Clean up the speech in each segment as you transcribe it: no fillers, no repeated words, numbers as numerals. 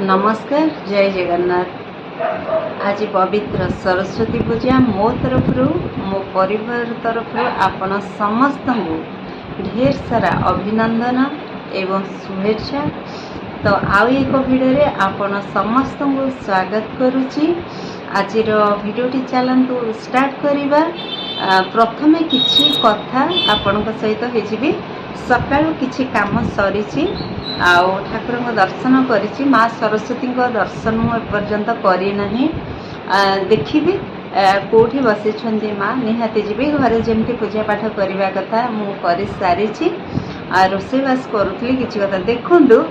नमस्कार जय जगन्नाथ। आज पवित्र सरस्वती पूजा मो तरफ मो परिवार तरफ आपण समस्त ढेर सारा अभिनंदन एवं शुभेच्छा। तो आउ एक भिडियो आपण समस्त को स्वागत करुच्ची। आज भिडियोटी चलतु स्टार्ट करवा। प्रथमे किछि कथा आपण सहित होइजिबी। सकाळु किछि काम सरीची आउ ठाकुर दर्शन करिछि। माँ सरस्वती दर्शन मु एपर्यंत करी नाही। देखिबी कोठी बसिछन्ती माँ निहाती जीवी घरे जेमती पूजा पाठ करबा कथा मु करि सारिछि। रोषेबास करुथली किछि कथा देखंदु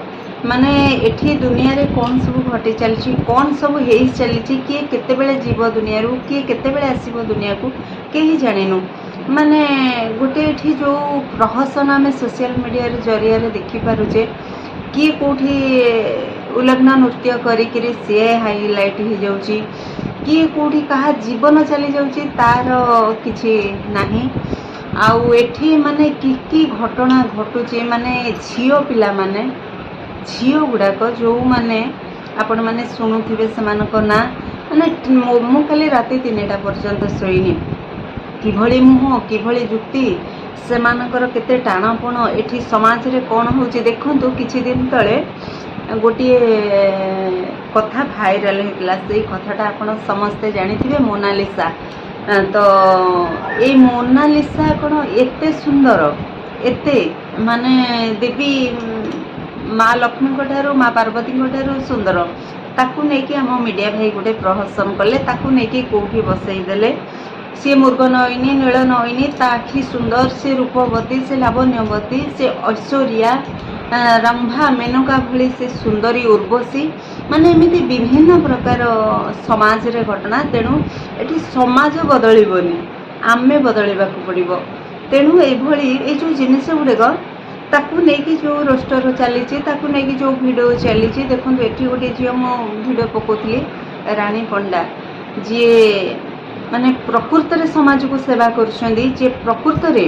माने एठी दुनिया रे कौन सब घटी चलछि, कौन सब हेई चलछि, किए केते बेले जीव दुनिया रू, किए केते बेले आसीबो दुनिया को केही जानिनु। माने गोटे एठी जो प्रहसन आम सोशल मीडिया रे जरिया रे देखि पारुचे, किए कोठी उलग्न नृत्य करिकिरी से हाइलाइट हो जाउची, किए कोठी कहा जीवन चली जाउची तार किछि नाही। आउ एठी माने की घटना घटुची माने झियो पिला माने झियो गुड़ाक जो माने आपण माने शुणुथिबे सेमानक ना माने मु खाली राति 3टा पर्यंत सोईनी। किभली मुह किभली जुक्ति सेमानकर केते टाणपण एठी समाज रे कोन होची देखंतु। किछि दिन तळे गोटे कथा भाइराल होइतला। सेई कथाटा आपण समस्ते जानिथिबे मोनालिसा। तो ए मोनालिसा कोन एते सुंदर एते माने देवी माँ लक्ष्मी ठारू माँ पार्वती ठारू सुंदर ताकू नेकी आम मीडिया भाई गोटे प्रहसन कले। ताकू नेकी कोठी बसई देले। सी मृग नयनी नील नयनी ता आखि सुंदर, से रूपवती, से लावण्यवती, से ऐश्वर्या रंभा मेनका भली से सुंदरी उर्वशी माने एमिति विभिन्न प्रकार समाज रे घटना। तेणु एठी समाज बदलिबनी आमे बदलिबाकू पड़िबो। तेणु एभली ए जो जिनिस गुड़ेक ताकू नेकी जो रोस्टर चली ताकू नेकी जो वीडियो चली देखो। एठी गोटे झियो मो वीडियो पकोथली रानी पंडा जी माने प्रकृत रे समाज को सेवा करुछंदी, जे प्रकृत रे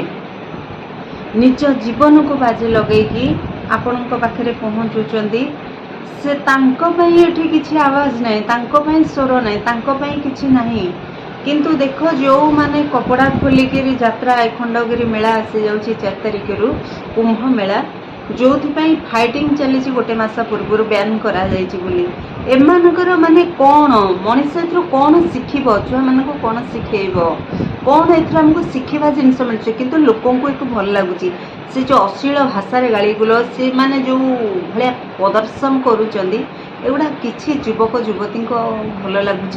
निज जीवन को बाजी लगेकी आपनक पाखरे पहुंचुचंदी। से तांको पई एठी किछि आवाज नाही, तांको पई स्वर नाही, तांको पई किछि नाही। किंतु देखो जो माने कपड़ा खोलिकी यात्रा खंडगिरी मेला आसी जाउची 4 तारिख रु कुंभ मेला जो फाइटिंग चली गोटे मास पूर्व बैन करा जाइछि बोली। एमानकर माने कौन मनीष कौन शिखब छुआ मान कौन शिखेब कौन एथर आमको शिखा जिनस मिलছে। किंतु लोकों को एक भल लगुच से जो अश्लील भाषा गाड़ीगुल से माने जो भाया प्रदर्शन करुँच एगुड़ा किसी युवक युवती भल लगुच,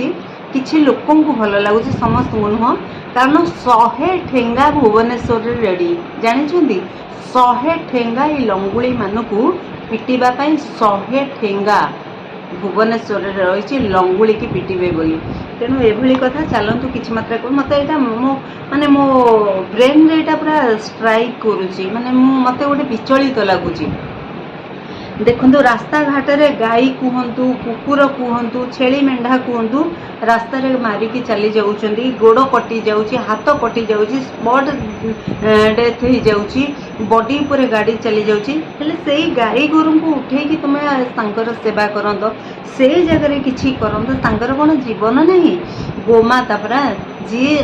किसी लोकों को भल लगुच, समस्त नुह। कारण 100 ठेंगा भुवनेश्वर रेडी जानी 100 ठेंगा ये लंगुली मानक पिटिबा 100 ठेंगा भुवनेश्वर रही लंगुली की पिटिबे बोली। तेणु एभली कथा चलतु किछि मात्रा को मत एटा मो माने मो ब्रेन रे एटा पूरा स्ट्राइक करूची। माने मते गोटे विचलित लगुची। देखो रास्ता घाट रे गाई कहतु कुकुर कहतु छेली मेंढा कहतु रास्ता रे मारिकी चली जाउछंदी, गोड़ कटि जाउची, हाथ कटि जाउची, स्पॉट डेथ हो जाउची, बॉडी पर गाड़ी चली जाउची। हेले सेई गाई गोरु को उठेकी तुमे तांकर सेवा करंतो, से जगह रे किछि करंतो, तांकर कोन जीवन नहीं। गोमाता परा जी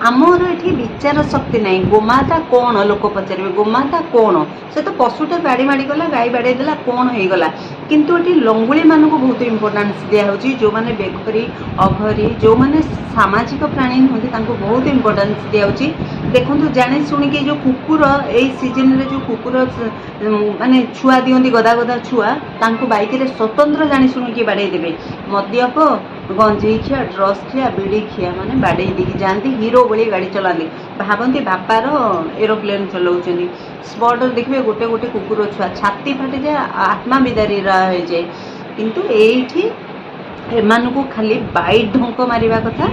आमर ये विचार शक्ति ना। गोमाता कौन लोक पचारे गोमाता कौन, से तो पशुटे बाड़ी माड़ी गला गाई बाड़ी देला कौन हो गला। किंतु ये लंगुली मान को बहुत इम्पोर्टान्स दिखाई। जो मैंने बेघरी अघरी जो मैंने सामाजिक प्राणी नुहति बहुत इम्पोर्टान्स दिखाई। देखो जाने शुणिकी जो कुकुर यही सीजन रे जो कुकुर माने छुआ दिखती गदा गदा छुआ बाइक रे स्वतंत्र जानी शुणिकी बाड़े देवे। मद्यप गंजेई खिया ड्रग्स खिया बीड़ी खिया माने बाड़े देकी जाती हीरो भली गाड़ी चलाती भावती बापार एरोप्लेन चलाउछंदी। स्पॉट देखिए गोटे गोटे कुकुर छुआ छाती फाटी जाए आत्मा विदारी रह जाए। किंतु एठी एमानकु खाली बाइट ढंक मारिबा कथा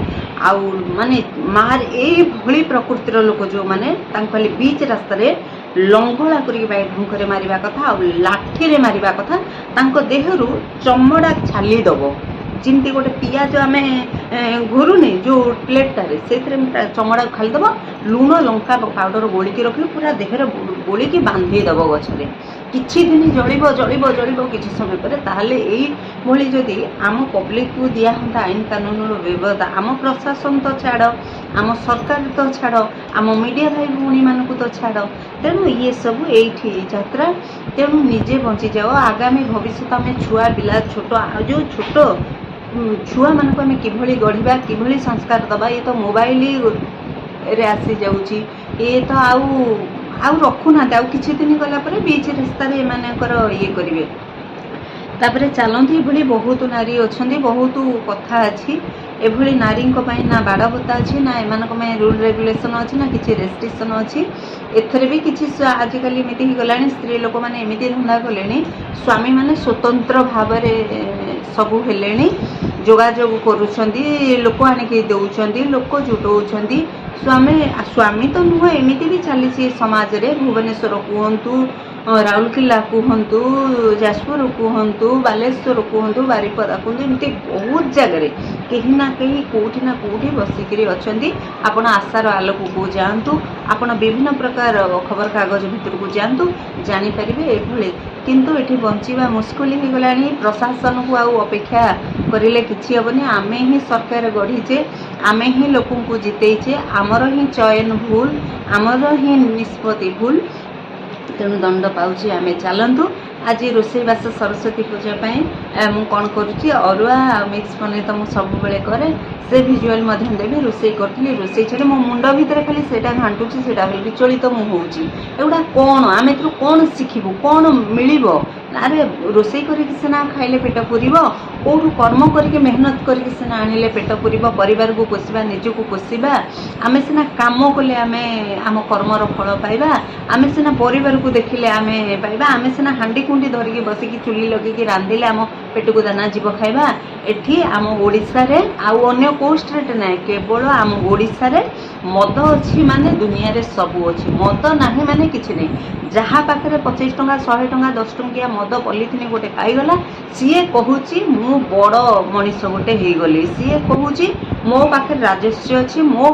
आउ माने मार ए भली प्रकृतिर लोक जो माने तांको खाली बीच रास्ता रे लंघला करी बाइट ढंक रे मारिबा कथा आउ लाठी रे मारिबा कथा। तांको देहरु चमड़ा छाली दबो जमती गोटे पियाज आम घुरुनी जो प्लेटारे से चमड़ा खालीदेव लुण लंका पाउडर गोलिकी रखिले पूरा देहर गोलिकी बांधीदेव गचरे किछि दिन जलिब जलिब जलिब किछि समय पर ताहले एई भली जदि आम पब्लिक को दिया होता आईन कानून व्यवस्था आम प्रशासन तो छाड़ आम सरकार तो छाड़ आम मीडिया भाई भौणी मानक तो छाड़ तेणु ये सब एठी यात्रा तेणु निजे बंची जाओ आगामी भविष्य आम छुआ पिला छोट जो छोट छुआ मानक आम किभली गढ़िबा किभली संस्कार दबा ये तो मोबाइल रे आसी जाउची ये तो आउ रखुना आउ किछि दिन गला पर बीच रास्ता रे एमानकर ये करिवे तापरे चलती ये बहुत नारी अच्छा बहुत कथा अच्छी एभली नारी ना बाड़ बता अच्छी ना एमानक रूल रेगुलेशन अच्छी ना किसी रेस्ट्रिक्शन अच्छी एथरे भी किसी आजिकल एमती गला स्त्री लोक मैंने एमती धंदा कले स्वामी मैंने स्वतंत्र भाव सबू हेले जोगाजोग करुँच लोक आणिक दौरान लोक जुटौंट स्वामी स्वामी तो नुह एमती भी चली समाज रे भुवनेश्वर कहतु राउरकेला कहतु जाजपुर कहतु बालेश्वर कहतु बारिपदा कहतु एमती बहुत जगह कहीं ना कहीं कौटी ना कौटी बसिक अच्छा आपण आशार आलोक को जातु आपण विभिन्न प्रकार खबर कागज भितर को जातु जापर ये किंतु ये बंचा मुस्किल हो गला प्रशासन को आउ अपेक्षा करें कि हेनी आमे ही सरकार गढ़ीचे आमे ही लोक को जितेचे आमर ही चयन भूल आमर ही निष्पत्ति भूल तेणु दंड पाऊँ आम चलतु आज रोषेईवास सरस्वती पूजा मु कौन करुँची अरुआ मिक्स पनीर तो मुझे सब कै से भिजुआल देवी रोषे करी रोषे छाड़ी मो मुंड भितर खाली से घाटुची से विचलित तो मुझे एगुड़ा कौन आम ए कौन शिखबू कौन मिल अरे रोषे करना खाइले पेट पूरब कौटू कर्म करके मेहनत करके सीना आनिले पेट पूरब परिवार को पोषा निजक पोषा आम सीना कम कले आम कर्मर फल पाइबा आम सीना परिवार को देखिले आम पाइबा आम सीना हांडी कुंडी धरिकी बसिकी चुली लगे रांधिले आम पेट को दाना जीव खाइबा एठी आम ओडिशा रे आउ अन्य को स्टेट ना केवल आम ओडिशा रे मद अच्छी माने दुनिया रे सबू अच्छी मद नाही माने किछि नहीं जहाँ पाखे 25 टंका 100 टंका 10 टंकिया मद पॉलिथिन गोटे पाईगला सीए कहूँ मु बड़ मनीष गोटे होगली सीए कहूँ मो पाखे राजस्व अच्छी मु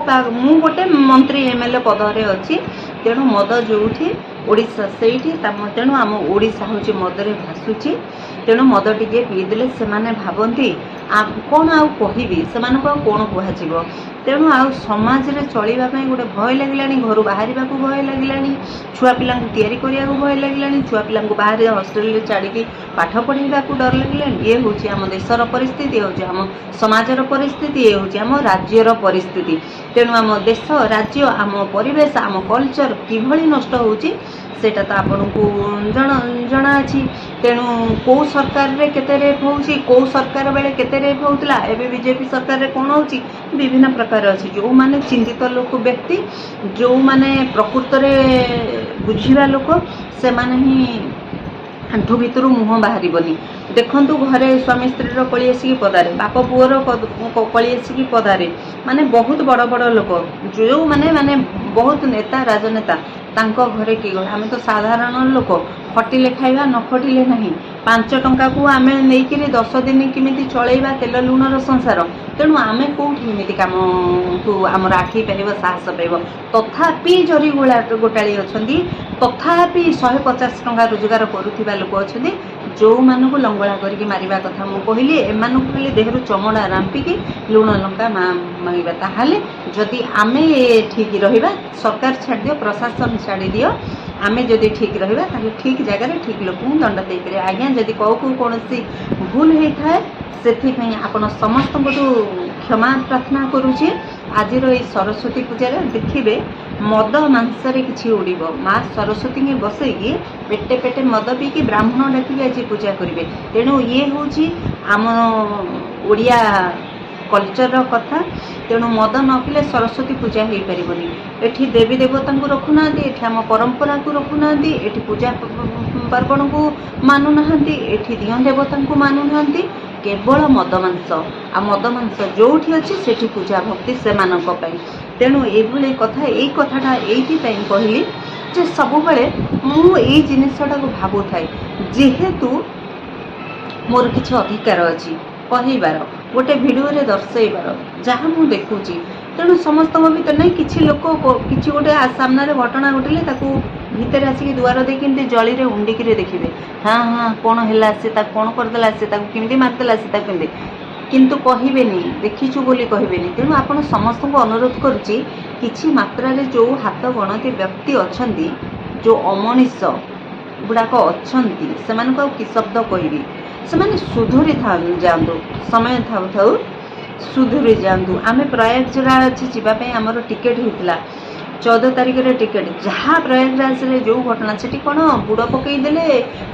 गोटे मंत्री एमएलए पदरे अच्छी तेणु मद जोठी ओडिशा सेठी तेणु आम ओडिशा हूँ मदरे भासुची तेणु मद टिके पीदेले से भावती कौन आउ कहबी से कौन कह तेणु आउ समाज रे चलवा गोटे भय लगे घर बाहर भय लगे छुआ पिला तैयारी करने भय लगे छुआ पिला बाहर हॉस्टेल छाड़ी पाठ पढ़ा डर लगे ये हूँ आम देशर परिस्थिति हूँ आम समाजर परिस्थिति ये हूँ आम राज्यर परिस्थिति तेणु आम देश राज्य आम परिवेश आम कल्चर किभली नष्ट होची सेटा तो आपन को जना अच्छी तेणु कौ सरकार रे केते रेप होउची कौ सरकार बेले केते रेप होउतला एबे बीजेपी सरकार रे कोन होउची विभिन्न प्रकार अच्छी जो माने चिंतित लोक व्यक्ति जो माने प्रकृत रे बुझिबा लोक से माने ही आंठू भितर मुह बाहर देखु घरे स्वामी स्त्री कली आसिक पदारे बाप पुअर कली आसिक पदारे माने बहुत बड़ बड़ लोक जो माने माने बहुत नेता राजनेता तांको घरे कि आम तो साधारण लोक खटिले खाइबा न खटिले नहीं 5 टंका को आम नहीं 10 दिन किमिति चलैबा तेल लुणर संसार तेणु आम कौटी एमती कम को आमर आखि पाइब साहस पाइब तथापि जरी गोटाड़ी अच्छा तथापि 150 टंका रोजगार करुवा लोक अच्छा जो मानू लंगड़ा करके मारिबा कथा मु कहली एमानू खाली देहरु चमड़ा रांपिकी लुण लंका मांगवा ताहले जदि आमे ठीक रहिबा सरकार छाड़ दियो प्रशासन छाड़ दियो आमे जदि ठीक रहिबा ताहले ठीक जगह ठीक लोक दंड दे पारे आज्ञा जदि कौ कौन भूल होता है से आपण समस्त क्षमा प्रार्थना करुचे आज सरस्वती पूजा देखिए मद मांसरे किसी उड़ब माँ सरस्वती की बसैकी पेटे पेटे मद पीकी ब्राह्मण डाकिक आज पूजा करेंगे तेणु ये हूँ आम ओडिया कल्चर कथा तेणु मद न पीले सरस्वती पूजा हो पारनी एठी देवी देवता को रखुना एठी आम परंपरा को रखुना एठी पूजा पार्वण को मानुना एठी दियों देवता को मानुना केवल मद मांस आ मद मांस जो अच्छी से पूजा भक्ति से तेणु ये कथा यही कथाटा ये कहली जे सब मुझे जिनटा को भावु थाए जेहेतु मोर किसी अधिकार अच्छी କହିବାର, ଗୋଟେ ଭିଡ଼ିଓରେ ଦର୍ଶାଇବାର ଯାହା ମୁଁ ଦେଖୁଛି। ତେଣୁ ସମସ୍ତଙ୍କ ଭିତରେ ନାହିଁ, କିଛି ଲୋକ କିଛି ଗୋଟେ ସାମ୍ନାରେ ଘଟଣା ଘଟିଲେ ତାକୁ ଭିତରେ ଆସିକି ଦୁଆର ଦେଇକି ଏମିତି ଜଳିରେ ଉଣ୍ଡିକିରି ଦେଖିବେ। ହଁ ହଁ କ'ଣ ହେଲା, ସେ ତାକୁ କ'ଣ କରିଦେଲା, ସେ ତାକୁ କେମିତି ମାରିଦେଲା, ସେ ତାକୁ କେମିତି, କିନ୍ତୁ କହିବେନି, ଦେଖିଛୁ ବୋଲି କହିବେନି। ତେଣୁ ଆପଣ ସମସ୍ତଙ୍କୁ ଅନୁରୋଧ କରୁଛି, କିଛି ମାତ୍ରାରେ ଯେଉଁ ହାତ ଗଣତି ବ୍ୟକ୍ତି ଅଛନ୍ତି, ଯେଉଁ ଅମଣିଷ ଗୁଡ଼ାକ ଅଛନ୍ତି, ସେମାନଙ୍କୁ ଆଉ କି ଶବ୍ଦ କହିବି, ସେମାନେ ସୁଧୁରି ଯାଆନ୍ତୁ, ସମୟ ଥାଉ ଥାଉ ସୁଧୁରି ଯାଆନ୍ତୁ। ଆମେ ପ୍ରୟାଗରାଜ ଯିବା ପାଇଁ ଆମର ଟିକେଟ୍ ହୋଇଥିଲା 14 ତାରିଖରେ ଟିକେଟ୍। ଯାହା ପ୍ରୟାଗରାଜରେ ଯେଉଁ ଘଟଣା, ସେଠି କ'ଣ ବୁଡ଼ ପକାଇଦେଲେ,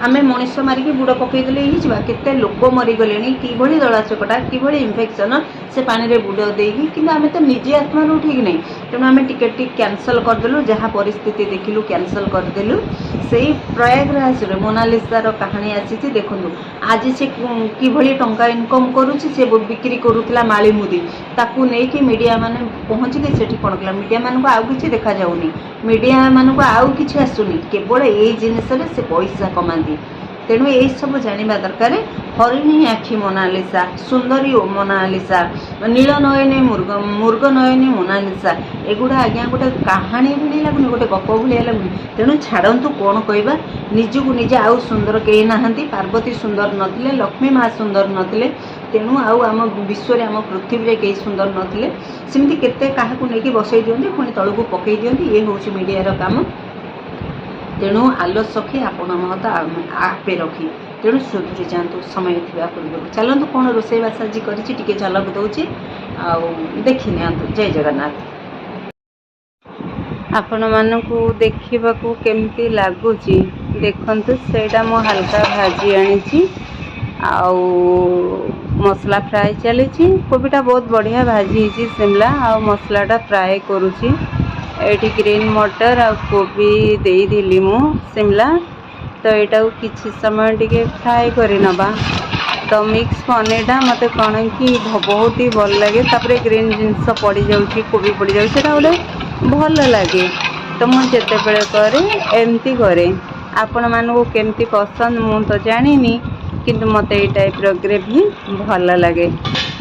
ଆମେ ମଣିଷ ମାରିକି ବୁଡ଼ ପକାଇଦେଲେ ହେଇଯିବା। କେତେ ଲୋକ ମରିଗଲେଣି, କିଭଳି ଦଳାଚକଟା, କିଭଳି ଇନଫେକ୍ସନ୍ ସେ ପାଣିରେ ବୁଡ଼ ଦେଇକି। କିନ୍ତୁ ଆମେ ତ ନିଜେ ଆତ୍ମାରୁ ଠିକ୍ ନାହିଁ, ତେଣୁ ଆମେ ଟିକେଟ୍ଟି କ୍ୟାନସଲ୍ କରିଦେଲୁ। ଯାହା ପରିସ୍ଥିତି ଦେଖିଲୁ କ୍ୟାନସଲ୍ କରିଦେଲୁ। ସେଇ ପ୍ରୟାଗରାଜରେ ମୋନାଲିସାର କାହାଣୀ ଆସିଛି, ଦେଖନ୍ତୁ। ଆଜି ସେ କିଭଳି ଟଙ୍କା ଇନକମ୍ କରୁଛି, ସେ ବିକ୍ରି କରୁଥିଲା ମାଳି ମୁଦି, ତାକୁ ନେଇକି ମିଡ଼ିଆ ମାନେ ପହଞ୍ଚିକି ସେଠି କ'ଣ କଲା, ମିଡ଼ିଆମାନଙ୍କୁ ଆଉ କିଛି ଦେଖାଯାଉନି, ମିଡ଼ିଆମାନଙ୍କୁ ଆଉ କିଛି ଆସୁନି, କେବଳ ଏଇ ଜିନିଷରେ ସେ ପଇସା କମାନ୍ତି। ତେଣୁ ଏଇସବୁ ଜାଣିବା ଦରକାର। ହରିଣୀ ଆଖି ମୋନାଲିସା, ସୁନ୍ଦରୀ ମୋନାଲିସା, ନୀଳ ନୟନୀ ମୃଗ ନୟନୀ ମୋନାଲିସା, ଏଗୁଡ଼ା ଆଜ୍ଞା ଗୋଟେ କାହାଣୀ ଭଳିଆ ଲାଗୁନି, ଗୋଟେ ଗପ ଭଳିଆ ଲାଗୁନି। ତେଣୁ ଛାଡ଼ନ୍ତୁ, କ'ଣ କହିବା, ନିଜକୁ ନିଜେ ଆଉ ସୁନ୍ଦର କେହି ନାହାନ୍ତି। ପାର୍ବତୀ ସୁନ୍ଦର ନଥିଲେ, ଲକ୍ଷ୍ମୀ ମା ସୁନ୍ଦର ନଥିଲେ, ତେଣୁ ଆଉ ଆମ ବିଶ୍ୱରେ, ଆମ ପୃଥିବୀରେ କେହି ସୁନ୍ଦର ନଥିଲେ। ସେମିତି କେତେ କାହାକୁ ନେଇକି ବସେଇ ଦିଅନ୍ତି, ପୁଣି ତଳକୁ ପକାଇ ଦିଅନ୍ତି। ଇଏ ହେଉଛି ମିଡ଼ିଆର କାମ। ତେଣୁ ଆଲୋ ସଖୀ ଆପଣ ମହତ ଆପେ ରଖି, ତେଣୁ ସୁଧୁରି ଯାଆନ୍ତୁ ସମୟ ଥିବା ପୂର୍ବରୁ। ଚାଲନ୍ତୁ, କ'ଣ ରୋଷେଇବାସ ଆଜି କରିଛି ଟିକେ ଝଲକ ଦେଉଛି, ଆଉ ଦେଖି ନିଅନ୍ତୁ। ଜୟ ଜଗନ୍ନାଥ। ଆପଣମାନଙ୍କୁ ଦେଖିବାକୁ କେମିତି ଲାଗୁଛି ଦେଖନ୍ତୁ। ସେଇଟା ମୁଁ ହାଲକା ଭାଜି ଆଣିଛି, ଆଉ ମସଲା ଫ୍ରାଏ ଚାଲିଛି। କୋବିଟା ବହୁତ ବଢ଼ିଆ ଭାଜି ହେଇଛି, ସିମଲା ଆଉ ମସଲାଟା ଫ୍ରାଏ କରୁଛି। ଏଇଠି ଗ୍ରୀନ୍ ମଟର ଆଉ କୋବି ଦେଇଦେଲି ମୁଁ, ସିମଲା। ତ ଏଇଟାକୁ କିଛି ସମୟ ଟିକେ ଫ୍ରାଏ କରି ନେବା। ତ ମିକ୍ସ ପନିରଟା ମୋତେ କ'ଣ କି ବହୁତ ହି ଭଲ ଲାଗେ। ତାପରେ ଗ୍ରୀନ୍ ଜିନିଷ ପଡ଼ିଯାଉଛି, କୋବି ପଡ଼ିଯାଉଛି, ସେଇଟା ଗୋଟେ ଭଲ ଲାଗେ। ତ ମୁଁ ଯେତେବେଳେ କରେ ଏମିତି କରେ। ଆପଣମାନଙ୍କୁ କେମିତି ପସନ୍ଦ ମୁଁ ତ ଜାଣିନି, କିନ୍ତୁ ମୋତେ ଏଇ ଟାଇପ୍ର ଗ୍ରେଭି ଭଲ ଲାଗେ।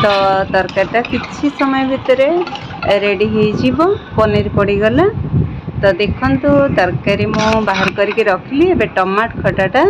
ତ ତରକାରୀଟା କିଛି ସମୟ ଭିତରେ ରେଡ଼ି ହେଇଯିବ। ପନିର ପଡ଼ିଗଲା। ତ ଦେଖନ୍ତୁ, ତରକାରୀ ମୁଁ ବାହାର କରିକି ରଖିଲି। ଏବେ ଟମାଟୋ ଖଟାଟା